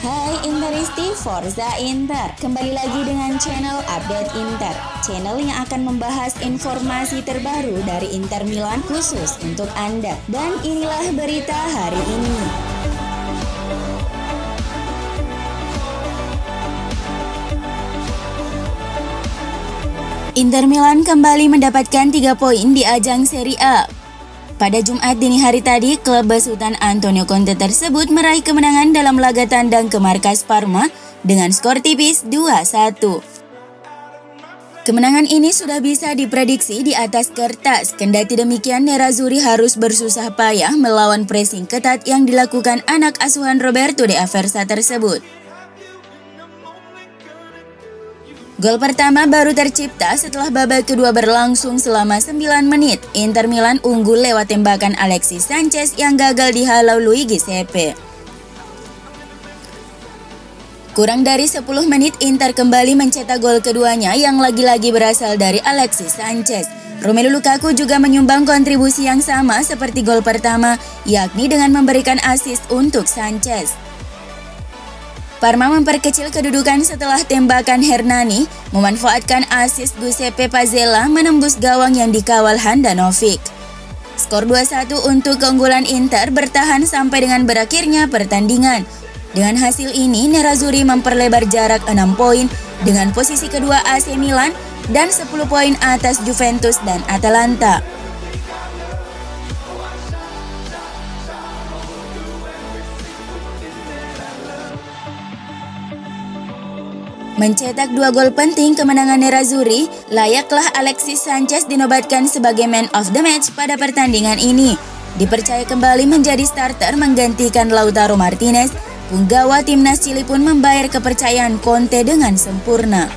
Hai Interisti Forza Inter, kembali lagi dengan channel Update Inter, channel yang akan membahas informasi terbaru dari Inter Milan khusus untuk Anda. Dan inilah berita hari ini. Inter Milan kembali mendapatkan 3 poin di ajang Serie A. Pada Jumat dini hari tadi, klub besutan Antonio Conte tersebut meraih kemenangan dalam laga tandang ke markas Parma dengan skor tipis 2-1. Kemenangan ini sudah bisa diprediksi di atas kertas, kendati demikian Nerazzurri harus bersusah payah melawan pressing ketat yang dilakukan anak asuhan Roberto De Aversa tersebut. Gol pertama baru tercipta setelah babak kedua berlangsung selama 9 menit. Inter Milan unggul lewat tembakan Alexis Sanchez yang gagal dihalau Luigi Sepe. Kurang dari 10 menit Inter kembali mencetak gol keduanya yang lagi-lagi berasal dari Alexis Sanchez. Romelu Lukaku juga menyumbang kontribusi yang sama seperti gol pertama, yakni dengan memberikan assist untuk Sanchez. Parma memperkecil kedudukan setelah tembakan Hernani memanfaatkan assist Giuseppe Pazzella menembus gawang yang dikawal Handanovic. Skor 2-1 untuk keunggulan Inter bertahan sampai dengan berakhirnya pertandingan. Dengan hasil ini, Nerazzurri memperlebar jarak 6 poin dengan posisi kedua AC Milan dan 10 poin atas Juventus dan Atalanta. Mencetak 2 gol penting kemenangan Nerazzurri, layaklah Alexis Sanchez dinobatkan sebagai man of the match pada pertandingan ini. Dipercaya kembali menjadi starter menggantikan Lautaro Martinez, punggawa timnas Chili pun membayar kepercayaan Conte dengan sempurna.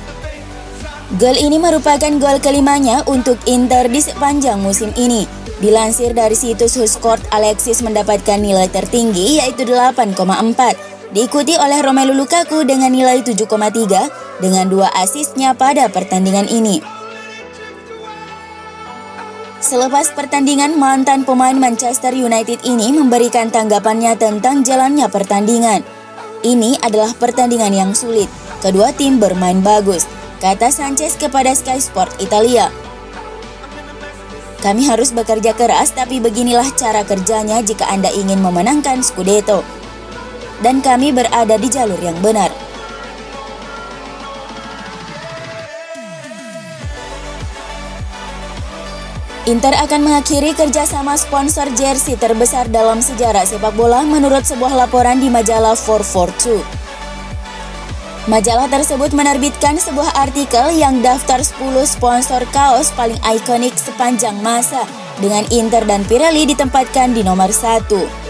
Gol ini merupakan gol kelimanya untuk Inter di sepanjang musim ini. Dilansir dari situs WhoScored, Alexis mendapatkan nilai tertinggi yaitu 8,4. Diikuti oleh Romelu Lukaku dengan nilai 7,3 dengan 2 asisnya pada pertandingan ini. Selepas pertandingan, mantan pemain Manchester United ini memberikan tanggapannya tentang jalannya pertandingan. Ini adalah pertandingan yang sulit, kedua tim bermain bagus, kata Sanchez kepada Sky Sport Italia. Kami harus bekerja keras, tapi beginilah cara kerjanya jika Anda ingin memenangkan Scudetto. Dan kami berada di jalur yang benar. Inter akan mengakhiri kerjasama sponsor jersey terbesar dalam sejarah sepak bola menurut sebuah laporan di majalah 442. Majalah tersebut menerbitkan sebuah artikel yang daftar 10 sponsor kaos paling ikonik sepanjang masa dengan Inter dan Pirelli ditempatkan di nomor 1.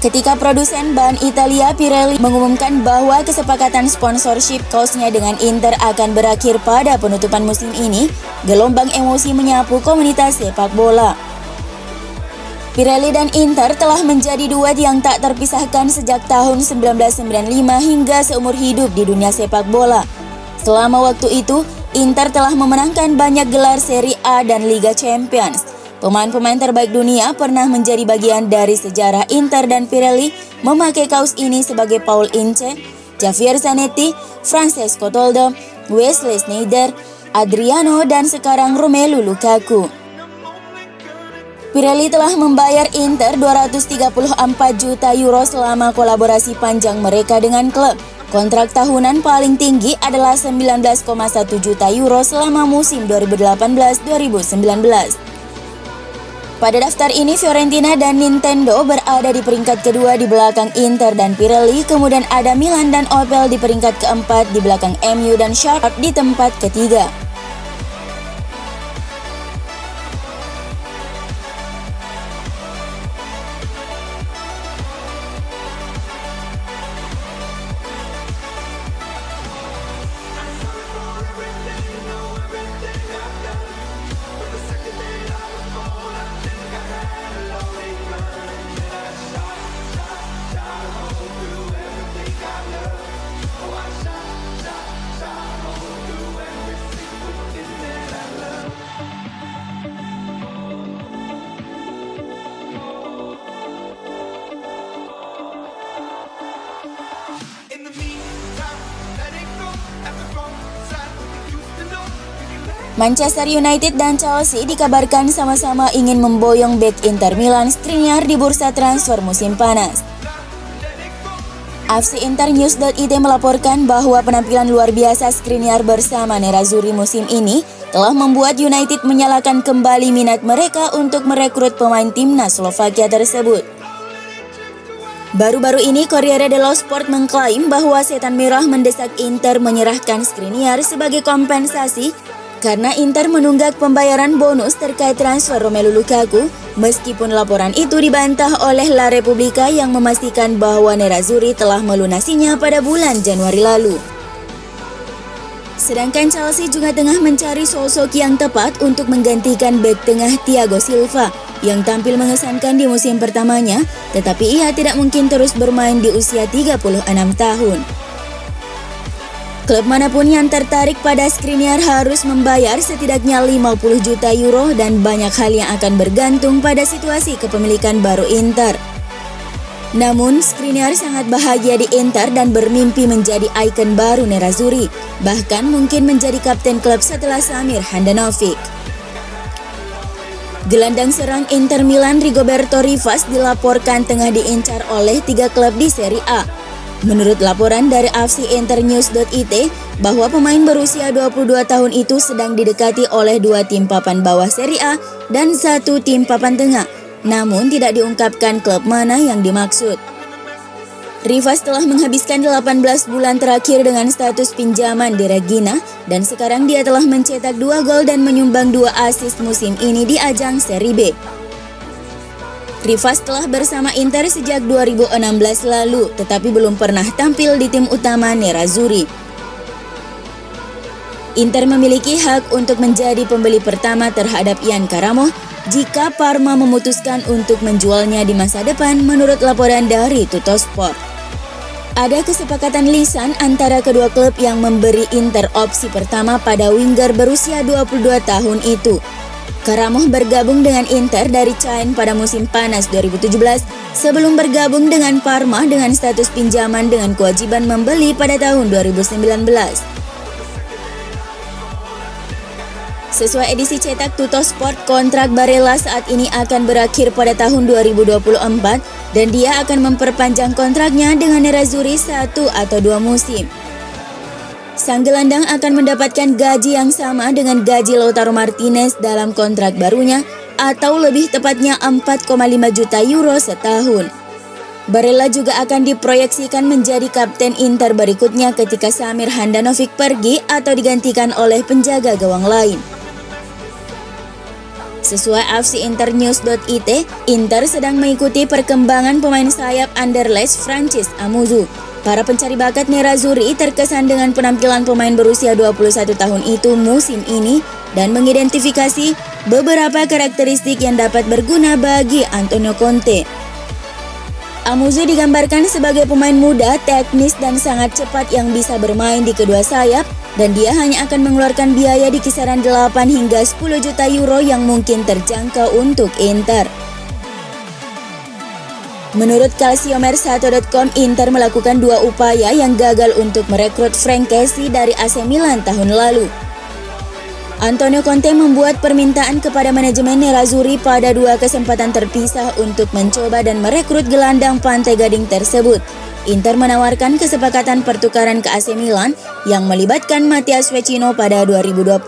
Ketika produsen ban Italia Pirelli mengumumkan bahwa kesepakatan sponsorship kaosnya dengan Inter akan berakhir pada penutupan musim ini, gelombang emosi menyapu komunitas sepak bola. Pirelli dan Inter telah menjadi duet yang tak terpisahkan sejak tahun 1995 hingga seumur hidup di dunia sepak bola. Selama waktu itu, Inter telah memenangkan banyak gelar Serie A dan Liga Champions. Pemain-pemain terbaik dunia pernah menjadi bagian dari sejarah Inter dan Pirelli memakai kaos ini sebagai Paul Ince, Javier Zanetti, Francesco Toldo, Wesley Sneijder, Adriano, dan sekarang Romelu Lukaku. Pirelli telah membayar Inter 234 juta euro selama kolaborasi panjang mereka dengan klub. Kontrak tahunan paling tinggi adalah 19,1 juta euro selama musim 2018-2019. Pada daftar ini, Fiorentina dan Nintendo berada di peringkat kedua di belakang Inter dan Pirelli, kemudian ada Milan dan Opel di peringkat keempat di belakang MU dan Schalke di tempat ketiga. Manchester United dan Chelsea dikabarkan sama-sama ingin memboyong bek Inter Milan Skriniar di bursa transfer musim panas. AFC-Internews.it melaporkan bahwa penampilan luar biasa Skriniar bersama Nerazzurri musim ini telah membuat United menyalakan kembali minat mereka untuk merekrut pemain timnas Slovakia tersebut. Baru-baru ini Corriere dello Sport mengklaim bahwa Setan Merah mendesak Inter menyerahkan Skriniar sebagai kompensasi karena Inter menunggak pembayaran bonus terkait transfer Romelu Lukaku, meskipun laporan itu dibantah oleh La Repubblica yang memastikan bahwa Nerazzurri telah melunasinya pada bulan Januari lalu. Sedangkan Chelsea juga tengah mencari sosok yang tepat untuk menggantikan bek tengah Thiago Silva yang tampil mengesankan di musim pertamanya, tetapi ia tidak mungkin terus bermain di usia 36 tahun. Klub manapun yang tertarik pada Skriniar harus membayar setidaknya 50 juta euro dan banyak hal yang akan bergantung pada situasi kepemilikan baru Inter. Namun, Skriniar sangat bahagia di Inter dan bermimpi menjadi ikon baru Nerazzurri, bahkan mungkin menjadi kapten klub setelah Samir Handanovic. Gelandang serang Inter Milan Rigoberto Rivas dilaporkan tengah diincar oleh 3 klub di Serie A. Menurut laporan dari AFC-Internews.it bahwa pemain berusia 22 tahun itu sedang didekati oleh 2 tim papan bawah Serie A dan 1 tim papan tengah, namun tidak diungkapkan klub mana yang dimaksud. Rivas telah menghabiskan 18 bulan terakhir dengan status pinjaman di Reggina dan sekarang dia telah mencetak 2 gol dan menyumbang 2 assist musim ini di ajang Serie B. Rivas telah bersama Inter sejak 2016 lalu, tetapi belum pernah tampil di tim utama Nerazzurri. Inter memiliki hak untuk menjadi pembeli pertama terhadap Ian Karamo jika Parma memutuskan untuk menjualnya di masa depan menurut laporan dari Tuttosport. Ada kesepakatan lisan antara kedua klub yang memberi Inter opsi pertama pada winger berusia 22 tahun itu. Karamo bergabung dengan Inter dari Caen pada musim panas 2017 sebelum bergabung dengan Parma dengan status pinjaman dengan kewajiban membeli pada tahun 2019. Sesuai edisi cetak Tuttosport, kontrak Barella saat ini akan berakhir pada tahun 2024 dan dia akan memperpanjang kontraknya dengan Nerazzurri 1 atau 2 musim. Sang gelandang akan mendapatkan gaji yang sama dengan gaji Lautaro Martinez dalam kontrak barunya atau lebih tepatnya 4,5 juta euro setahun. Barella juga akan diproyeksikan menjadi kapten Inter berikutnya ketika Samir Handanovic pergi atau digantikan oleh penjaga gawang lain. Sesuai AFC-Internews.it, Inter sedang mengikuti perkembangan pemain sayap Anderlecht Francis Amuzu. Para pencari bakat Nerazzurri terkesan dengan penampilan pemain berusia 21 tahun itu musim ini dan mengidentifikasi beberapa karakteristik yang dapat berguna bagi Antonio Conte. Amuzu digambarkan sebagai pemain muda, teknis dan sangat cepat yang bisa bermain di kedua sayap dan dia hanya akan mengeluarkan biaya di kisaran 8 hingga 10 juta euro yang mungkin terjangkau untuk Inter. Menurut Calciomercato.com, Inter melakukan 2 upaya yang gagal untuk merekrut Frank Kessie dari AC Milan tahun lalu. Antonio Conte membuat permintaan kepada manajemen Nerazzurri pada 2 kesempatan terpisah untuk mencoba dan merekrut gelandang Pantai Gading tersebut. Inter menawarkan kesepakatan pertukaran ke AC Milan yang melibatkan Matías Vecino pada 2020,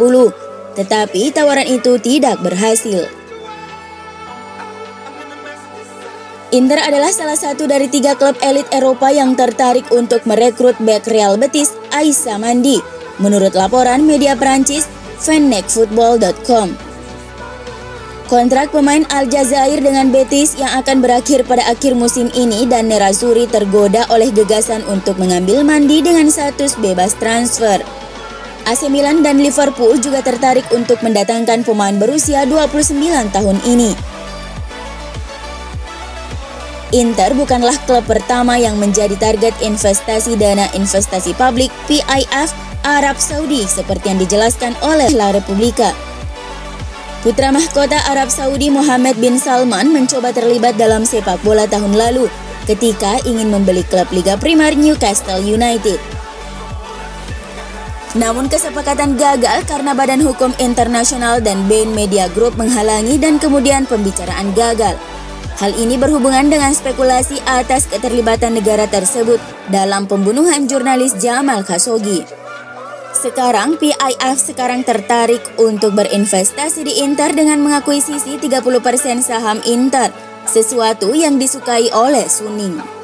tetapi tawaran itu tidak berhasil. Inter adalah salah satu dari 3 klub elit Eropa yang tertarik untuk merekrut bek Real Betis, Aissa Mandi, menurut laporan media Prancis fennecfootball.com. Kontrak pemain Aljazair dengan Betis yang akan berakhir pada akhir musim ini dan Nerazzurri tergoda oleh gagasan untuk mengambil Mandi dengan status bebas transfer. AC Milan dan Liverpool juga tertarik untuk mendatangkan pemain berusia 29 tahun ini. Inter bukanlah klub pertama yang menjadi target investasi dana investasi publik PIF Arab Saudi seperti yang dijelaskan oleh La Repubblica. Putra mahkota Arab Saudi Mohammed bin Salman mencoba terlibat dalam sepak bola tahun lalu ketika ingin membeli klub Liga Primer Newcastle United. Namun kesepakatan gagal karena Badan Hukum Internasional dan Bain Media Group menghalangi dan kemudian pembicaraan gagal. Hal ini berhubungan dengan spekulasi atas keterlibatan negara tersebut dalam pembunuhan jurnalis Jamal Khashoggi. Sekarang PIF tertarik untuk berinvestasi di Inter dengan mengakuisisi 30% saham Inter, sesuatu yang disukai oleh Suning.